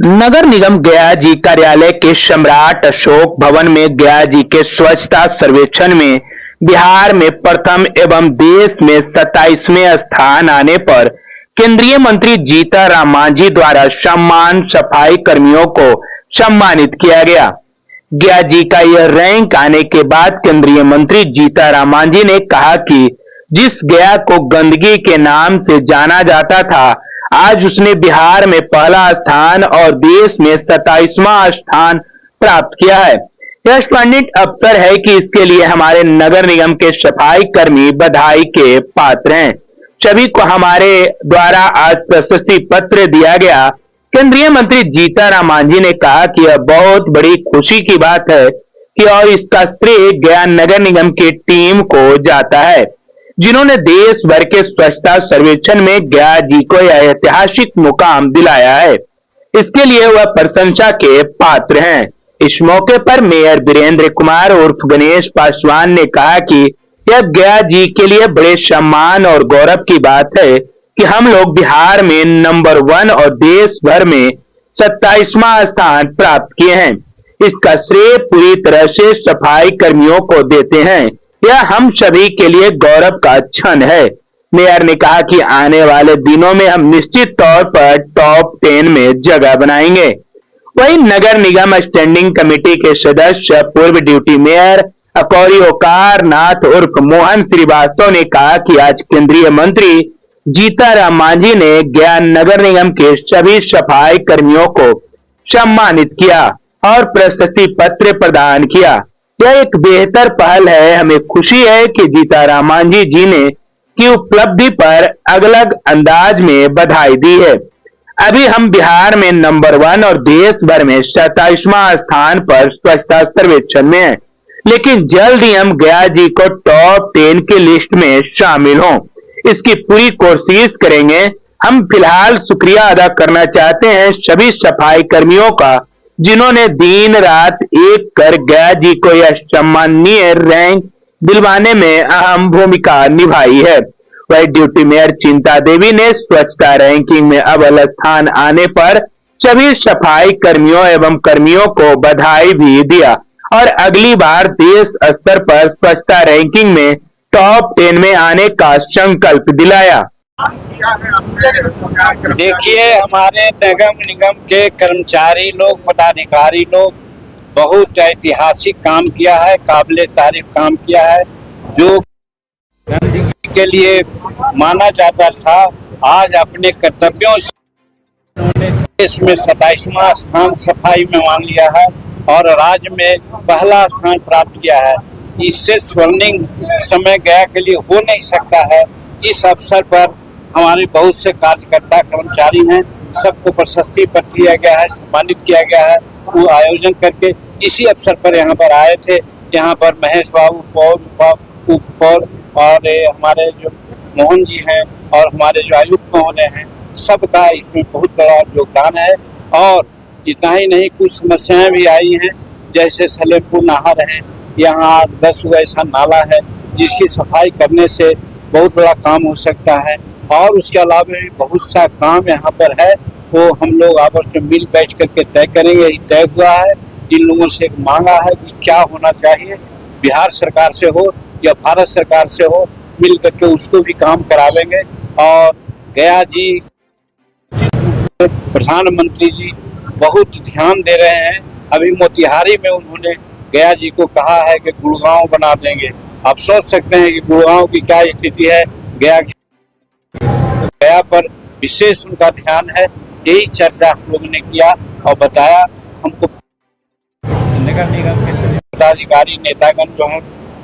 नगर निगम गया जी कार्यालय के सम्राट अशोक भवन में गया जी के स्वच्छता सर्वेक्षण में बिहार में प्रथम एवं देश में 27वें स्थान आने पर केंद्रीय मंत्री जीता राम मांझी द्वारा सम्मान सफाई कर्मियों को सम्मानित किया गया। गया जी का यह रैंक आने के बाद केंद्रीय मंत्री जीता राम मांझी ने कहा कि जिस गया को गंदगी के नाम से जाना जाता था, आज उसने बिहार में पहला स्थान और देश में 27वां स्थान प्राप्त किया है। यह स्वर्णिम अवसर है कि इसके लिए हमारे नगर निगम के सफाई कर्मी बधाई के पात्र हैं। सभी को हमारे द्वारा आज प्रशस्ति पत्र दिया गया। केंद्रीय मंत्री जीता राम मांझी ने कहा कि यह बहुत बड़ी खुशी की बात है कि और इसका श्रेय गया नगर निगम की टीम को जाता है, जिन्होंने देश भर के स्वच्छता सर्वेक्षण में गया जी को यह ऐतिहासिक मुकाम दिलाया है। इसके लिए वह प्रशंसा के पात्र हैं। इस मौके पर मेयर वीरेंद्र कुमार उर्फ गणेश पासवान ने कहा कि यह गया जी के लिए बड़े सम्मान और गौरव की बात है कि हम लोग बिहार में नंबर 1 और देश भर में 27वां स्थान प्राप्त किए हैं। इसका श्रेय पूरी तरह से सफाई कर्मियों को देते हैं। यह हम सभी के लिए गौरव का क्षण है। मेयर ने कहा कि आने वाले दिनों में हम निश्चित तौर पर टॉप 10 में जगह बनाएंगे। वहीं नगर निगम स्टैंडिंग कमेटी के सदस्य पूर्व ड्यूटी मेयर अकौरी ओकार नाथ उर्फ मोहन श्रीवास्तव ने कहा कि आज केंद्रीय मंत्री जीता राम मांझी ने गया नगर निगम के सभी सफाई कर्मियों को सम्मानित किया और प्रशस्ति पत्र प्रदान किया। यह एक बेहतर पहल है। हमें खुशी है कि जीता राम मांझी जी ने की उपलब्धि पर अलग अंदाज में बधाई दी है। अभी हम बिहार में नंबर 1 और देश भर में 27वां स्थान पर स्वच्छता सर्वेक्षण में हैं, लेकिन जल्द ही हम गया जी को टॉप 10 की लिस्ट में शामिल हों, इसकी पूरी कोशिश करेंगे। हम फिलहाल शुक्रिया अदा करना चाहते हैं सभी सफाई कर्मियों का, जिन्होंने दिन रात एक कर गया जी को यह सम्माननीय रैंक दिलवाने में अहम भूमिका निभाई है। वही ड्यूटी मेयर चिंता देवी ने स्वच्छता रैंकिंग में अव्वल स्थान आने पर सभी सफाई कर्मियों एवं कर्मियों को बधाई भी दिया और अगली बार देश स्तर पर स्वच्छता रैंकिंग में टॉप 10 में आने का संकल्प दिलाया। देखिए, हमारे नगर निगम के कर्मचारी लोग, पदाधिकारी लोग बहुत ऐतिहासिक काम किया है, काबिले तारीफ काम किया है। जो गंदगी के लिए माना जाता था, आज अपने कर्तव्यों से उन्होंने देश में 27वां स्थान सफाई में मान लिया है और राज्य में पहला स्थान प्राप्त किया है। इससे स्वर्णिम समय गया के लिए हो नहीं सकता है। इस अवसर पर हमारे बहुत से कार्यकर्ता कर्मचारी हैं, सबको प्रशस्ति पत्र दिया गया है, सम्मानित किया गया है। वो आयोजन करके इसी अवसर पर यहाँ पर आए थे। यहाँ पर महेश बाबू पौर उपौर और हमारे जो मोहन जी हैं और हमारे जो आयुक्त महोदय हैं, सबका इसमें बहुत बड़ा योगदान है। और इतना ही नहीं, कुछ समस्याएं भी आई हैं, जैसे सलेमपुर नहर है, यहाँ 10 ऐसा नाला है जिसकी सफाई करने से बहुत बड़ा काम हो सकता है। और उसके अलावा भी बहुत सा काम यहाँ पर है, वो हम लोग आपस में मिल बैठ करके तय करेंगे। यही तय हुआ है। इन लोगों से मांगा है कि क्या होना चाहिए, बिहार सरकार से हो या भारत सरकार से हो, मिल करके उसको भी काम करावेंगे। और गया जी, प्रधानमंत्री जी बहुत ध्यान दे रहे हैं। अभी मोतिहारी में उन्होंने गया जी को कहा है कि गुड़गांव बना देंगे। आप सोच सकते हैं कि गुड़गांव की क्या स्थिति है। गया पर विशेष उनका ध्यान है। यही चर्चा हम लोगों ने किया और बताया। हमको नगर निगम के सभी पदाधिकारी नेतागण जो हैं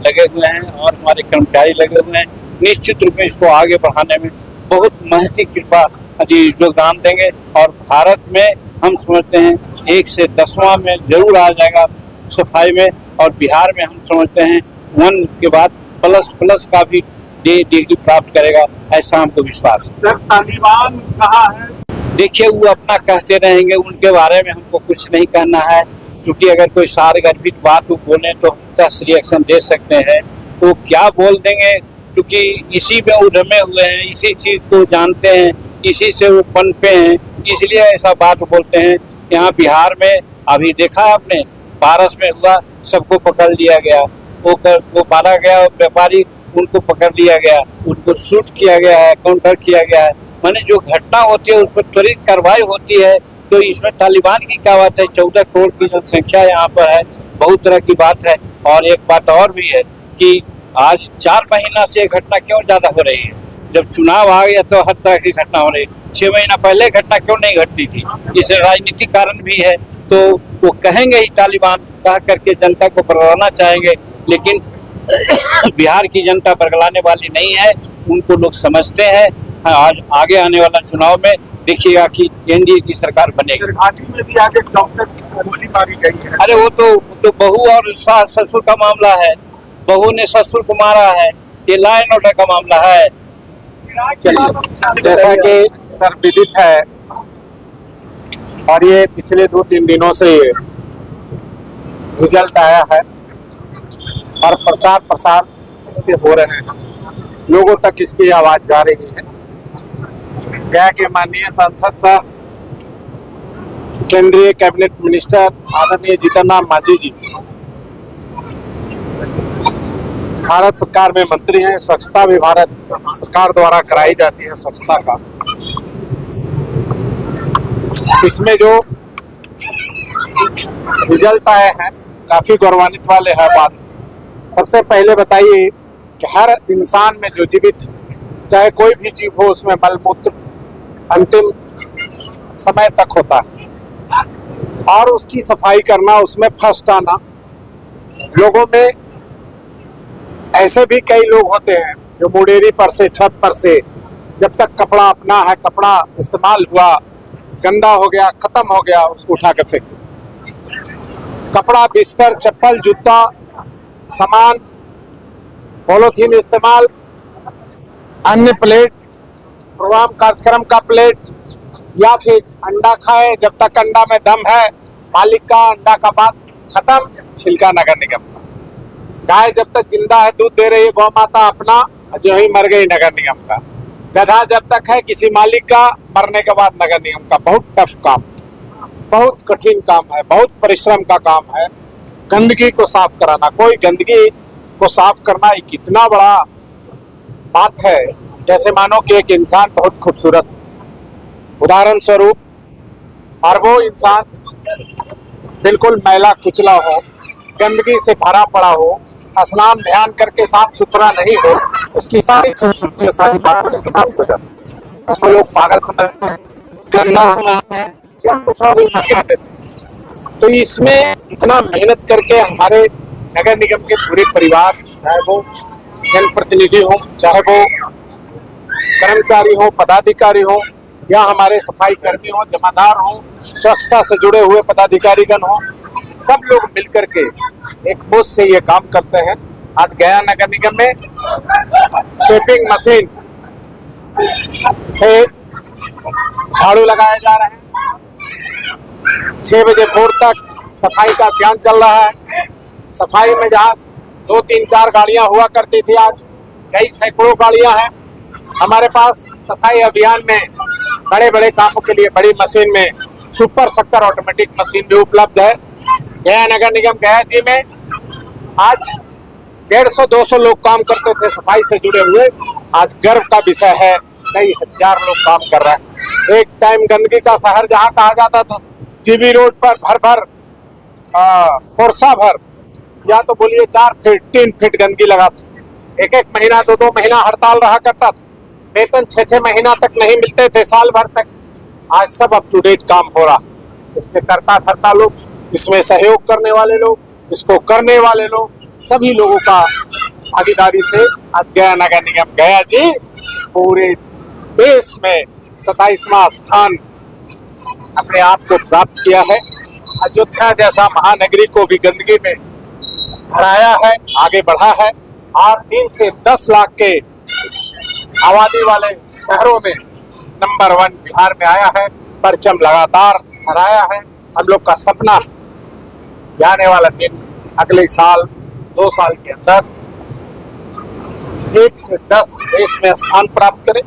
लगे हुए हैं और हमारे कर्मचारी लगे हुए हैं, निश्चित रूप में इसको आगे बढ़ाने में बहुत महती कृपा योगदान देंगे। और भारत में हम समझते हैं 1 से 10वां में जरूर आ जाएगा सफाई में, और बिहार में हम समझते हैं 1 के बाद प्लस का भी डिग्री प्राप्त करेगा, ऐसा हमको विश्वास है। तालिबान कहा है, देखिए वो अपना कहते रहेंगे, उनके बारे में हमको कुछ नहीं कहना है, क्योंकि अगर कोई सारगर्भित बात वो बोले तो हम दस रिएक्शन दे सकते हैं। तो क्या बोल देंगे, क्योंकि इसी में वो रमे हुए हैं, इसी चीज को जानते हैं, इसी से वो पनपे हैं, इसलिए ऐसा बात बोलते हैं। यहाँ बिहार में अभी देखा आपने, पारस में हुआ, सबको पकड़ लिया गया, वो मारा गया, व्यापारी उनको पकड़ लिया गया, उनको शूट किया गया है, काउंटर किया गया है। माने जो घटना होती है उस पर त्वरित कार्रवाई होती है। तो इसमें तालिबान की क्या बात है, 14 करोड़ की जनसंख्या यहाँ पर है, बहुत तरह की बात है। और एक बात और भी है कि आज 4 महीना से ये घटना क्यों ज्यादा हो रही है, जब चुनाव आ गया तो हर तरह की घटना हो रही है। 6 महीना पहले घटना क्यों नहीं घटती थी, इस राजनीतिक कारण भी है। तो वो कहेंगे ही, तालिबान कह करके जनता को बरगलाना चाहेंगे, लेकिन बिहार की जनता बरगलाने वाली नहीं है, उनको लोग समझते हैं। आज आगे आने वाला चुनाव में देखिएगा कि एनडीए की सरकार बनेगी। घाटी में भी आज एक डॉक्टर को गोली मारी गई है। अरे वो तो बहू और ससुर का मामला है, बहू ने ससुर को मारा है, ये लॉ एंड ऑर्डर का मामला है। चलिए, जैसा कि सर विदित है और ये पिछले 2-3 दिनों से रिजल्ट आया है और प्रचार प्रसार इसके हो रहे हैं, लोगों तक इसकी आवाज जा रही है। गया के माननीय सांसद साहब, केंद्रीय कैबिनेट मिनिस्टर आदरणीय जीतन राम मांझी जी भारत सरकार में मंत्री हैं। स्वच्छता भी भारत सरकार द्वारा कराई जाती है स्वच्छता का। इसमें जो रिजल्ट आए हैं काफी गौरवान्वित वाले हैं। बात सबसे पहले बताइए कि हर इंसान में जो जीवित है, चाहे कोई भी जीव हो, उसमें मलमूत्र अंतिम समय तक होता है और उसकी सफाई करना, उसमें फर्स्ट आना। लोगों में ऐसे भी कई लोग होते हैं जो मुडेरी पर से, छत पर से, जब तक कपड़ा अपना है, कपड़ा इस्तेमाल हुआ, गंदा हो गया, खत्म हो गया, उसको उठा के फेंक दो। कपड़ा, बिस्तर, चप्पल, जूता, सामान, पॉलीथीन इस्तेमाल, अन्य प्लेट, प्रोग्राम कार्यक्रम का प्लेट, या फिर अंडा खाए, जब तक अंडा में दम है, मालिक का अंडा का बात खत्म, छिलका नगर निगम का। गाय जब तक जिंदा है, दूध दे रही है, गौ माता अपना, जो ही मर गई नगर निगम का। गधा जब तक है किसी मालिक का, मरने के बाद नगर निगम का। बहुत टफ काम, बहुत कठिन काम है, बहुत परिश्रम का काम है गंदगी को साफ कराना। कोई गंदगी को साफ करना एक इतना बड़ा बात है, जैसे मानो कि एक इंसान बहुत खूबसूरत, उदाहरण स्वरूप, और वो इंसान बिल्कुल मैला कुचला हो, गंदगी से भरा पड़ा हो, स्नान ध्यान करके साफ सुथरा नहीं हो, उसकी सारी खूबसूरती, सारी बातें समाप्त हो जाती है। उसको लोग पागल समझते हैं, गंदा समझते हैं, या कुछ और ही समझते हैं। तो इसमें इतना मेहनत करके हमारे नगर निगम के पूरे परिवार, चाहे वो जनप्रतिनिधि हो, चाहे वो कर्मचारी हो, पदाधिकारी हो, या हमारे सफाई कर्मी हो, जमादार हो, स्वच्छता से जुड़े हुए पदाधिकारीगण हो, सब लोग मिलकर के एक मुझ से ये काम करते हैं। आज गया नगर निगम में स्वीपिंग मशीन से झाड़ू लगाए जा रहे हैं। 6 बजे भोर तक सफाई का अभियान चल रहा है। सफाई में जहाँ 2, 3, 4 गाड़ियां हुआ करती थी, आज कई सैकड़ों गाड़ियां हैं हमारे पास। सफाई अभियान में बड़े बड़े कामों के लिए बड़ी मशीन में सुपर शक्कर ऑटोमेटिक मशीन भी उपलब्ध है। गया नगर निगम गया जी में आज 150-200 लोग काम करते थे सफाई से जुड़े हुए, आज गर्व का विषय है कई हजार लोग काम कर रहे हैं। एक टाइम गंदगी का शहर जहाँ कहा जाता था, जीबी रोड पर भर कोरसा भर, या तो बोलिए 4 फीट 3 फीट गंदगी लगा था। एक महीना 2 महीना हड़ताल रहा करता था, वेतन 6 महीना तक नहीं मिलते थे, साल भर तक। आज सब अप टू डेट काम हो रहा। इसके कर्ता धर्ता लोग, इसमें सहयोग करने वाले लोग, इसको करने वाले लोग, सभी लोगों का भागीदारी से आज गया नगर निगम गया जी पूरे देश में 27वां स्थान अपने आप को प्राप्त किया है। अयोध्या जैसा महानगरी को भी गंदगी में हराया है, आगे बढ़ा है, और 3 से 10 लाख के आबादी वाले शहरों में नंबर 1 बिहार में आया है। परचम लगातार हराया है। हम लोग का सपना आने वाला दिन अगले साल 2 साल के अंदर 1 से 10 देश में स्थान प्राप्त करें।